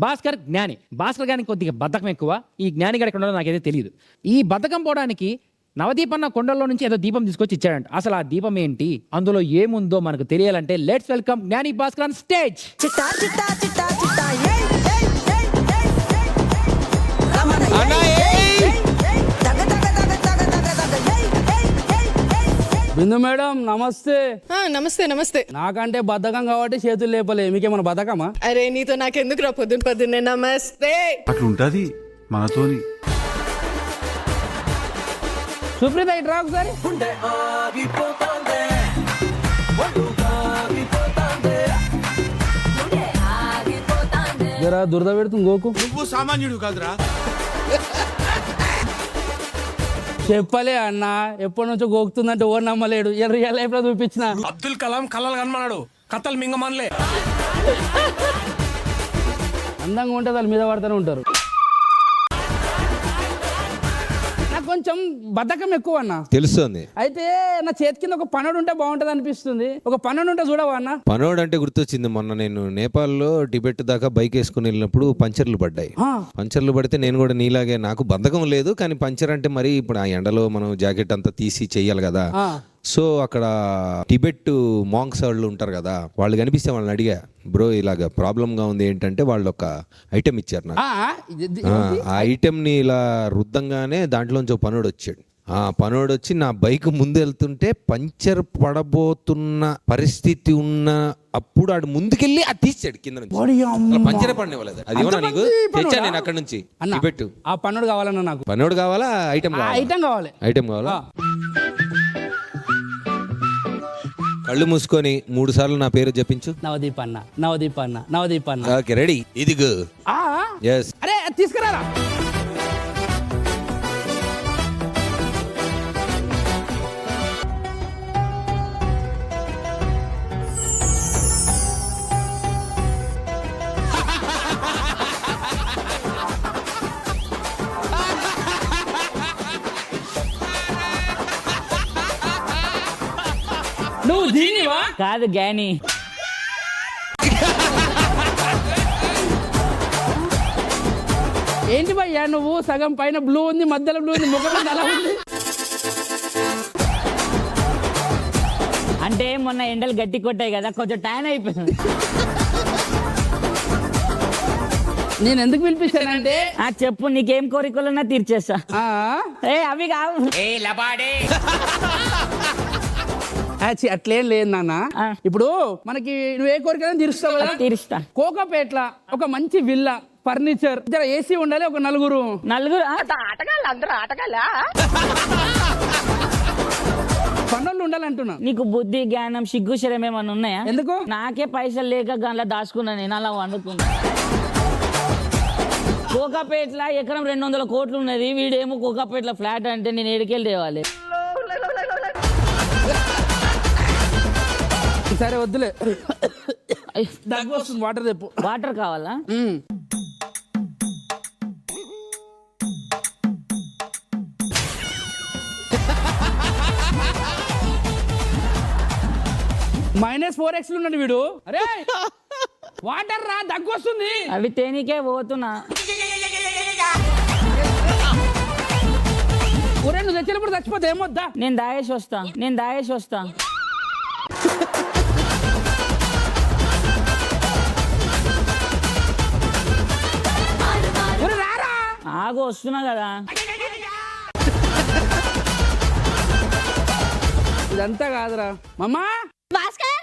భాస్కర్ జ్ఞాని. భాస్కర్ గారికి కొద్దిగా బద్ధకం ఎక్కువ. ఈ జ్ఞాని గారి కొండలో నాకైతే తెలియదు. ఈ బద్ధకం పోవడానికి నవదీపన్న కొండల్లో నుంచి ఏదో దీపం తీసుకొచ్చి ఇచ్చాడంట. అసలు ఆ దీపం ఏంటి, అందులో ఏముందో మనకు తెలియాలంటే లెట్స్ వెల్కమ్ జ్ఞాని Bhaskar on stage. Bindu madam నమస్తే. నమస్తే నమస్తే. నాకంటే బద్ధకం కాబట్టి చేతులు లేపలే, మీకేమన్నా బద్ధకమా? అరే నీతో నాకెందుకు రా పొద్దున్నే నమస్తే. అట్లుంటది మనతోని. సుప్రీత ఇటు రా ఒకసారి. జరా దురద పెడుతుంది గోకు. నువ్వు సామాన్యుడు కాదురా. చెప్పలే అన్న, ఎప్పటి నుంచో గోకుతుందంటే ఓ నమ్మలేడు. రియల్ లైఫ్ లో చూపించిన. అబ్దుల్ కలాం కలలు కనమన్నాడు, కథలు మింగమనలే. అందంగా ఉంటే వాళ్ళ మీద పడుతూనే ఉంటారు. నాకు కొంచెం బద్ధకం ఎక్కువ అన్న, తెలుస్తుంది. అయితే నా చేతి కింద ఒక పనుడు ఉంటే బాగుంటది అనిపిస్తుంది. ఒక పనుడు ఉంటే చూడవా అన్న? పనోడు అంటే గుర్తొచ్చింది, మొన్న నేను నేపాల్లో టిబెట్ దాకా బైక్ వేసుకుని వెళ్ళినప్పుడు పంచర్లు పడ్డాయి. పంచర్లు పడితే నేను కూడా నీలాగే, నాకు బద్ధకం లేదు కానీ పంచర్ అంటే మరి ఇప్పుడు ఆ ఎండలో మనం జాకెట్ అంతా తీసి చెయ్యాలి కదా. సో అక్కడ టిబెట్ మాంక్స్ వాళ్ళు ఉంటారు కదా, వాళ్ళు కనిపిస్తే వాళ్ళని అడిగా, బ్రో ఇలాగ ప్రాబ్లంగా ఉంది ఏంటంటే వాళ్ళు ఒక ఐటెం ఇచ్చారు నాకు. ఆ ఐటెంని ఇలా రుద్దంగానే దాంట్లోంచి పనోడు వచ్చాడు. ఆ పనోడు వచ్చి నా బైక్ ముందు వెళ్తుంటే పంచర్ పడబోతున్న పరిస్థితి ఉన్న అప్పుడు ఆడు ముందుకెళ్ళి అది తీసాడు కింద నుంచి. పంచర్ పడినవ్వలేదు. అది ఏమన్నా నీకు తెచ్చా నేను అక్కడ నుంచి టిబెట్. ఆ పనోడు కావాలన్నా నాకు. పనోడు కావాలా ఐటెం కావాలి? ఐటెం కావాలా? కళ్ళు మూసుకొని 3 సార్లు నా పేరు జపించు. నవదీపన్న నవదీపన్న నవదీపన్న. Okay ready. ఇదిగో. yes. అరే తీసుకురారా. నువ్వు దీనివా? కాదు గాని. ఏంటి భయ్యా నువ్వు సగం పైన బ్లూ ఉంది, మధ్యలో బ్లూ ఉంది, ముఖం అలా ఉంది. అంటే మొన్న ఎండలు గట్టి కొట్టాయి కదా, కొంచెం టైం అయిపోయింది. నేను ఎందుకు పిలిపిస్తానంటే చెప్పు, నీకేం కోరికలున్నా తీర్చేస్తా. అవి కావు. అట్లేం లేదు నాన్న. ఇప్పుడు మనకి నువ్వే కోరికైనా తీరుస్తావు కదా. తీరుస్తా. కోకాపేట్ల ఒక మంచి విల్లా, ఫర్నిచర్, ఏసీ ఉండాలి, ఒక నలుగురు ఆటగాళ్ళు, అందరూ ఆటగాళ్ళ. పనులు ఉండాలంటున్నా. నీకు బుద్ధి జ్ఞానం సిగ్గు శరం ఏమన్నా ఉన్నాయా? ఎందుకు? నాకే పైసలు లేక గంటల దాచుకున్నా, నేను అలా వండుకున్నా. కోకాపేట్ల ఎకరం 200 కోట్లు ఉన్నది, వీడేమో కోకాపేట్ల ఫ్లాట్ అంటే నేను ఏడికెళ్ళి తేవాలి. సరే వద్దులే, దగ్గు వస్తుంది, వాటర్ తెప్పు. వాటర్ కావాలా? -4x ఉన్నాడు వీడు. అరే వాటర్ రా, దగ్గు వస్తుంది. అవి తేనికే పోతున్నా. నువ్వు తెచ్చినప్పుడు చచ్చిపోతే ఏమొద్దా? నేను దాయేసి వస్తా. ఆగు, వస్తున్నా కదా. ఇదంతా కాదురా మమ్మా. భాస్కర్,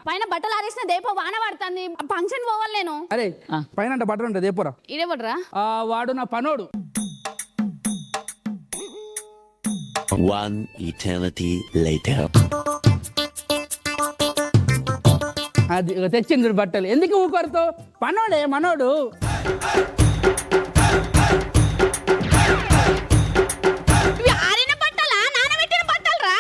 పైన బట్టలు ఆరేసిన దేపో వాన పడుతుంది, ఫంక్షన్ పోవాలి నేను. అరే పైన అంటే బట్టలు ఉంటాయి, దేపోరా. ఇదేపడరా? వాడు నా పనోడు. One eternity later. అది తెచ్చింది బట్టలు. ఎందుకు ఊకొరతో? పనోడే మనోడు. ఆరిన బట్టలా, నానబెట్టిన బట్టలరా?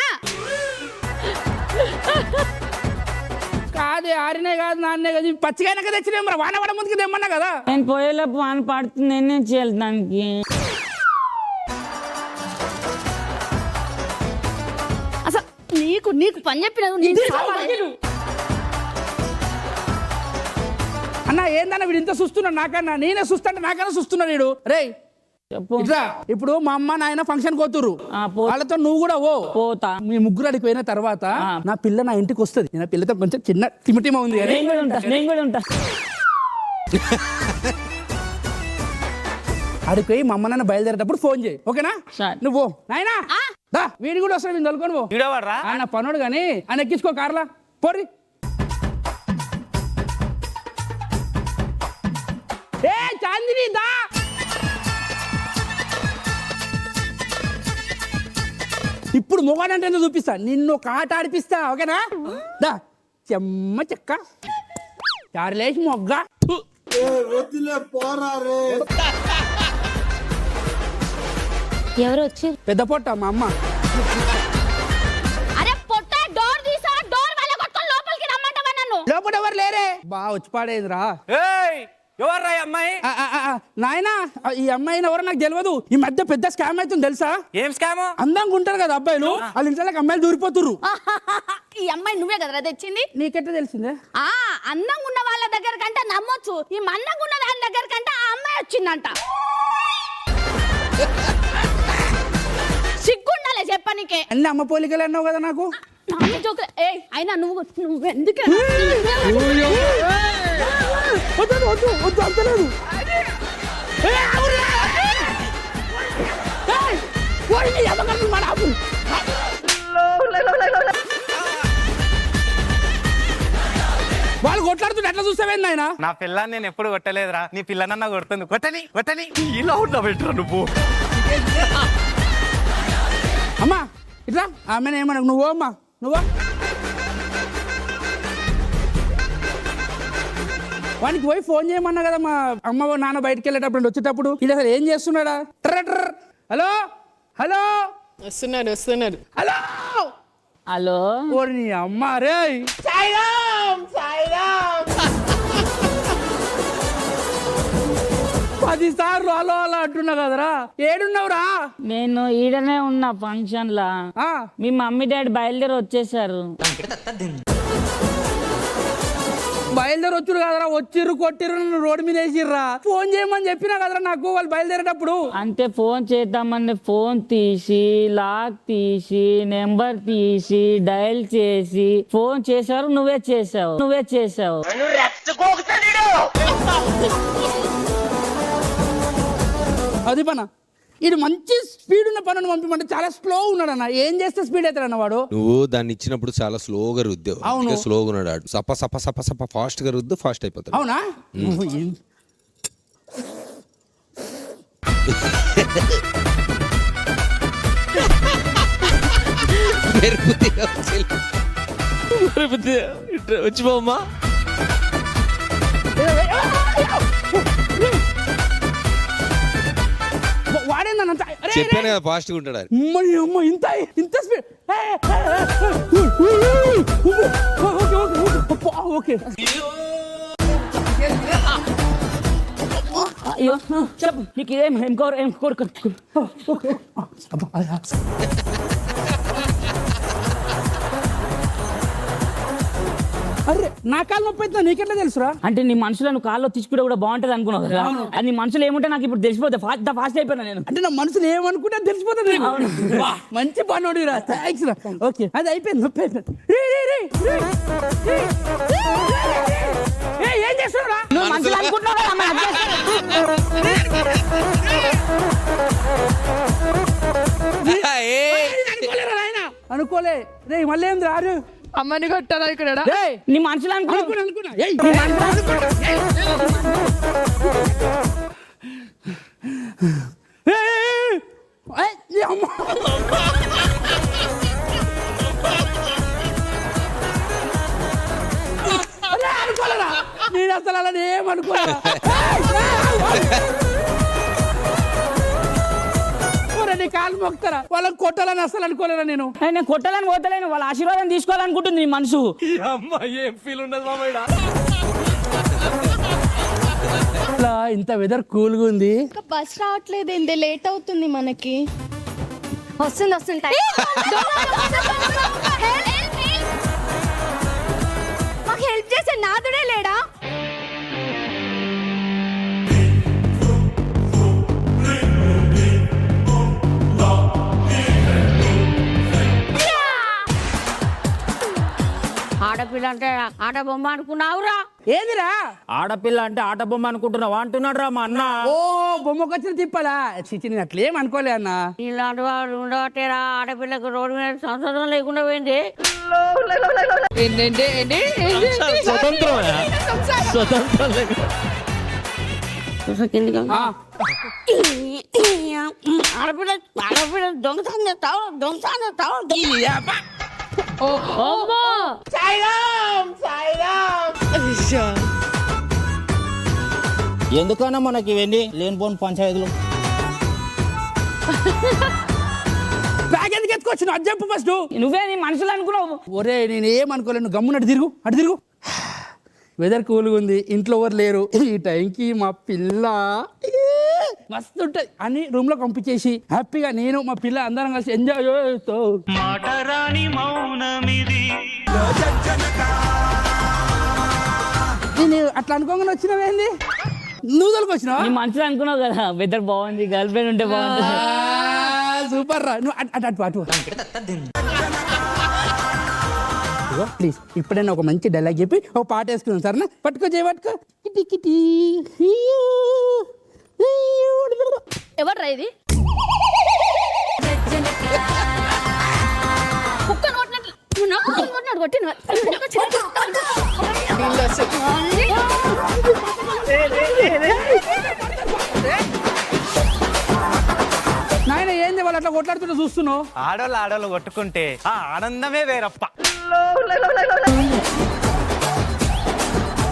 కాదే, ఆరినే కాదు, నాన్నే కాదు, పచ్చిగానక తెచ్చినా మరి. వాన పడ ముందుకు తెమ్మన్నా కదా. నేను పోయేలోపు వాన పడుతుంది, నేనేం చేయాలి దానికి? అసలు నీకు పని చెప్పినది. అన్న ఏందన్న వీడు ఇంత చూస్తున్నాడు నాకన్నా, నేనే చూస్తుంటే నాకన్నా చూస్తున్నాడు వీడు. రేయ్ చెప్పు. ఇట్లా ఇప్పుడు మా అమ్మ నాయన ఫంక్షన్ పోతురు, వాళ్ళతో నువ్వు కూడా పోతా. మీ ముగ్గురు అడిగి పోయిన తర్వాత నా పిల్ల నా ఇంటికి వస్తుంది. నేను ఆ పిల్లతో కొంచెం చిన్న తిమిటిమ ఉంది కానీ నేను కూడా ఉంటా. అడిగి పోయి మా అమ్మ నాన్న బయలుదేరేటప్పుడు ఫోన్ చేయి, ఓకేనా? సరే. నువ్వు నాయనా దా, వీడి కూడా వస్తాడు, వీడిని తొలుకొని పో. ఆయన పనుడు కానీ ఆయన ఎక్కించుకో కార్లా పోరి. ఏ చాందిని దా. ఇప్పుడు మొగాడంటే ఎందుకు చూపిస్తా, నిన్ను ఒక ఆట ఆడిపిస్తా, ఓకేనా? దా చెమ్మ చెక్క చారులేసి మొగ్గ. ఎవరు వచ్చి? పెద్ద పొట్ట మా అమ్మ. అరే పొట్ట, డోర్ తీసా, డోర్ వల్ల కొట్టుకొని లోపలికి రమ్మంటావా నన్ను? లోపల ఎవరు లేరే, బా వచ్చి పాడేదిరా. ఎవర్రా అమ్మాయి? నాయనా ఈ అమ్మాయిని ఎవరో నాకు తెలియదు. ఈ మధ్య పెద్ద స్కామ్ అవుతుంది తెలుసా? ఏం స్కామ్? అందంగా ఉంటారు కదా అబ్బాయిలు, వాళ్ళ ఇంట్లోకి అమ్మాయిలు దూరిపోతుర్రు. ఈ అమ్మాయి నువ్వే కదరా తెచ్చింది? నీకెట్లా తెలిసిందే? అందంగా ఉన్న వాళ్ళ దగ్గర కంటే నమ్మొచ్చు, ఈ మందంగా ఉన్న దాని దగ్గర కంటే ఆ అమ్మాయి వచ్చిందంట. సిగ్గుండాలే చెప్పనికే. అన్ని అమ్మ పోలికలు అన్నావు కదా నాకు. అయినా నువ్వు ఎందుకు అంతలేదు. వాళ్ళు కొట్లాడుతుంటే ఎట్లా చూస్తావేంది ఆయన? నా పిల్లని నేను ఎప్పుడు కొట్టలేదురా, నీ పిల్లనన్నా కొడుతుంది. కొట్టని కొట్టని ఇలా ఉన్నా పెట్టరా నువ్వు. అమ్మా ఇట్లా ఆమెను ఏమన్నా నువ్వు అమ్మా నువ్వా? వానికి పోయి ఫోన్ చేయమన్నా కదా మా అమ్మ నాన్న బయటకు వెళ్ళేటప్పుడు వచ్చేటప్పుడు. ఇది అసలు ఏం చేస్తున్నాడా? హలో హలో వస్తున్నారు వస్తున్నారు. Hello hello. ఓరి నీ అమ్మ రే. పదిసార్లు అలో అలా అంటున్నా కదరా, ఏడున్నావురా? నేను ఈడనే ఉన్నా ఫంక్షన్ లా. మీ మమ్మీ డాడీ బయలుదేరి వచ్చేసారు. బయలుదేరి వచ్చురు కదరా, వచ్చిర్రు కొట్టిర్రు, నన్ను రోడ్డు మీద వేసిర్రా. ఫోన్ చేయమని చెప్పినా కదరా నాకు వాళ్ళు బయలుదేరేటప్పుడు. అంటే ఫోన్ చేద్దామని ఫోన్ తీసి లాక్ తీసి నెంబర్ తీసి డయల్ చేసి ఫోన్ చేశారు. నువ్వే చేసావు. అది పన ఇది మంచి స్పీడ్ ఉన్న పనులు పంపిమంటే చాలా స్లో ఉన్నాడు అన్న. ఏం చేస్తే స్పీడ్ అవుతాడు వాడు? నువ్వు దాన్ని ఇచ్చినప్పుడు చాలా స్లోగా రుద్దావు. అవును. స్లోగా ఉన్నాడు. సప సప సప సప ఫాస్ట్ గా రుద్దు, ఫాస్ట్ అయిపోతాడు. అవునా? వచ్చిపోమ్మా. వాడేందనంత చెప్పాను కదా ఫాస్ట్ గా ఉంటాడు. అమ్మ ఇంత స్పీడ్. ఓకే అయ్యో చెప్పు, నీకు ఏం కోరుకు. అరే నా కాలు నొప్పి అవుతుందా నీకెట్లా తెలుసురా? అంటే నీ మనుషులు నువ్వు కాల్లో తీసుకుంటే కూడా బాగుంటది అనుకున్నావు కదా. అది నీ మనుషులు ఏముంటే నాకు ఇప్పుడు తెలిసిపోతుంది. ఫాస్ట్ అయిపోయినా నేను. అంటే నా మనసులో ఏమనుకుంటే తెలిసిపోతుంది. మంచి పనుడు రా, థ్యాంక్స్ రా. ఓకే అది అయిపోయింది, నొప్పి అయిపోయింది. ఏం చేస్తున్నారా? నువ్వు మనుషులు అనుకుంటున్నావు కదా, అమ్మ, అది చేస్తున్నావు. అనుకోలే రే, మళ్ళీ ఏంది రారు? అమ్మని కొట్టాలా ఇక్కడ? నీ మనుషులు అనుకున్నా అనుకోలేరా? నేను అసలు అలా ఏమనుకోలే. కాలు మొక్తారా? వాళ్ళని కొట్టాలని అసలు అనుకోలేరా నేను. నేను కొట్టాలని పోతలేను, వాళ్ళ ఆశీర్వాదం తీసుకోవాలనుకుంటుంది నీ మనసు. ఏం ఫీల్ ఉండదు మామయ్య. ఇంత వెదర్ కూల్గా ఉంది. బస్ రావట్లేదు, ఏంది లేట్ అవుతుంది మనకి. వస్తుంది మాకు హెల్ప్ చేసే నాదుడే లేడా? ఆడపిల్ల అంటే ఆట బొమ్మ అనుకున్నావురా? ఏదిరా? ఆడపిల్ల అంటే ఆట బొమ్మ అనుకుంటున్నావా అంటున్నాడు రా మా అన్న. ఓ బొమ్మకొచ్చిన తిప్పలా? చిచి నేను అట్లేం అనుకోలే అన్న. ఇలాంటి వాడు ఉండబట్టేరా ఆడపిల్లకు రోడ్డు మీద సంసారం లేకుండా పోయింది. ఆడపిల్ల ఆడపిల్ల దొంగతనం చేస్తావు, దొంగతనం చేస్తావు. ఎందుకన్నా మనకి ఇవన్నీ లేనిపోని పంచాయతీలు? బ్యాగ్ ఎందుకు ఎత్తుకొచ్చిన అది చెప్పు ఫస్ట్. నువ్వే నీ మనుషులు అనుకున్నావు. ఒరే నేను ఏం అనుకోలేను, గమ్మునట్టు తిరుగు, అటు తిరుగు. వెదర్ కూల్గా ఉంది, ఇంట్లో ఎవరు లేరు, ఈ టైంకి మా పిల్ల మస్తు ఉంటుంది అని రూమ్ లో పంపించేసి హ్యాపీగా నేను మా పిల్ల అందరం కలిసి ఎంజాయ్ చేస్తూ. నేను అట్లా అనుకోగానే వచ్చినావేంది? నువ్వు తొలగి వచ్చినావా? నీ మనుషులు అనుకున్నావు కదా, వెదర్ బాగుంది, గర్ల్ ఫ్రెండ్ ఉంటే బాగుంటుంది. సూపర్ రా. నువ్వు అటు అటు అటు ప్లీజ్ ఇప్పుడైనా ఒక మంచి డైలాగ్ చెప్పి ఒక పాట వేసుకున్నాం సరేనా? పట్టుకో చేయి పట్టుకో. కిటి కిటి ఎవర్రా ఇది? కుక్క నోటినట్లు కొట్టిన నాయన ఏంది వాళ్ళు అట్లా కొట్లాడుతుంటే చూస్తున్నావు? ఆడోళ్ళు కొట్టుకుంటే ఆ ఆనందమే వేరప్ప.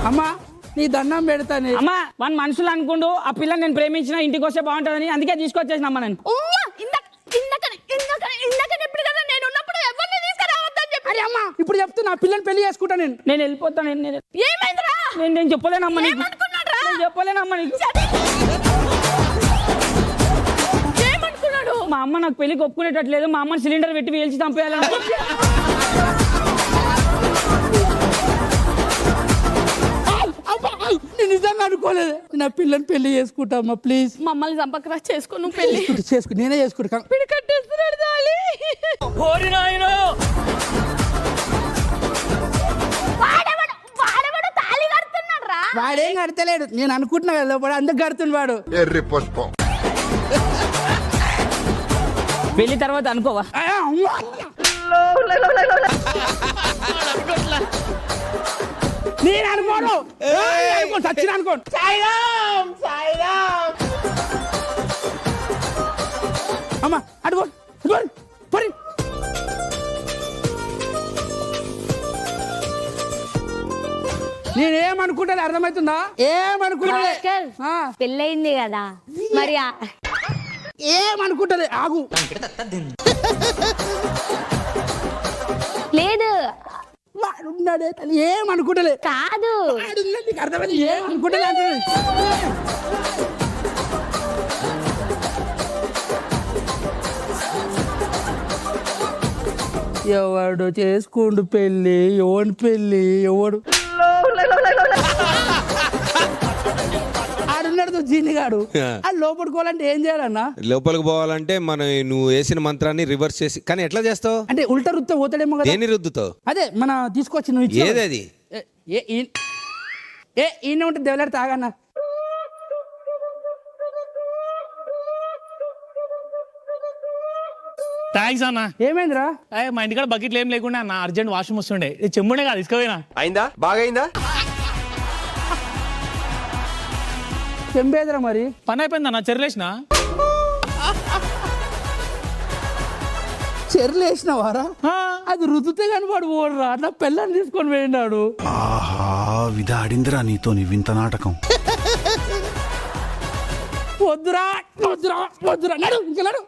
అమ్మా నీ దండం పెడతాను. అమ్మా వన్ మనుషులు అనుకుంటూ ఆ పిల్లని నేను ప్రేమించిన ఇంటికి వస్తే బాగుంటుందని అందుకే తీసుకొచ్చేసిన అమ్మ నేను. అరే అమ్మా ఇప్పుడు చెప్తున్నా పిల్లని పెళ్లి చేసుకుంటా నేను. నేను వెళ్ళిపోతాను. ఏమైందిరా? నేను చెప్పలేనమ్మా నీకు. ఏమనుకున్నాడ్రా? నేను చెప్పలేనమ్మా నీకు. ఏమనుకున్నాడు? మా అమ్మ నాకు పెళ్లికి ఒప్పుకునేటట్లేదు. మా అమ్మని సిలిండర్ పెట్టి వేల్చి చంపేయాలని. నేను నిజంగా అనుకోలేదు. నా పిల్లని పెళ్లి చేసుకుంటా అమ్మా ప్లీజ్. మమ్మల్ని చంపకరా, చేసుకో నువ్వు పెళ్లి. చేసుకు నేనే చేసుకుంటా. కట్టేస్తున్నాడు దాలి. వాడెవడు తాళి కడుతున్నాడు రా? వాడేం కడతలేడు, నేను అనుకుంటున్నా కదా లోపల అందుకు కడుతుంది వాడు. ఎర్రి పుష్పం. పెళ్లి తర్వాత అనుకోవా? నేను అనుకోను, సచ్చిన అనుకోను. అమ్మా అడుగో పరి. నేనేమనుకుంటాను అర్థమవుతుందా? ఏమనుకుంటా పెళ్ళయింది కదా మరి. ఏమనుకుంటది ఆగు. లేదు వాడున్నాడే తల్లి ఏమనుకుంటలే. కాదు నీకు అర్థమైంది ఏమనుకుంటలే అంటే. ఎవడు చేసుకుండు పెళ్ళి, ఎవడు పెళ్ళి, ఎవడు ఆడున్నాడు జీనిగాడు. ఆ లోపడుకోవాలంటే ఏం చేయాలన్నా? లోపలికి పోవాలంటే నువ్వు వేసిన మంత్రాన్ని రివర్స్ చేసి, కానీ ఎట్లా చేస్తావు? అంటే ఉల్టా రుత్తే పోతాడేమో కదా. దేన్ని రుద్దుతావు? అదే మన తీసుకొచ్చి నువ్వు ఇచ్చావు. ఏది అది? ఈయన ఉంటే దేవులాడు తాగన్నా. థ్యాంక్స్ అన్న. ఏమైందిరా? మా ఇంటికాడ బకెట్లు ఏం లేకుండా అన్న అర్జెంట్ వాష్రూమ్ వస్తుండే. చెమ్ముడే కాదు ఇసుకపోయినా. అయిందా? బాగా అయిందా? చెంబేదిరా మరి. పని అయిపోయింది అన్న. చెర్లేసిన చెర్లేసినవారా? అది రుద్దుతే కానీ వాడు ఓడరా. నా పిల్లని తీసుకొని పోయినాడు. ఆహా విధాడిందిరా నీతో నీ వింత నాటకం. వద్దురా వద్దురా వద్దురా నడు ఇంకా నడు.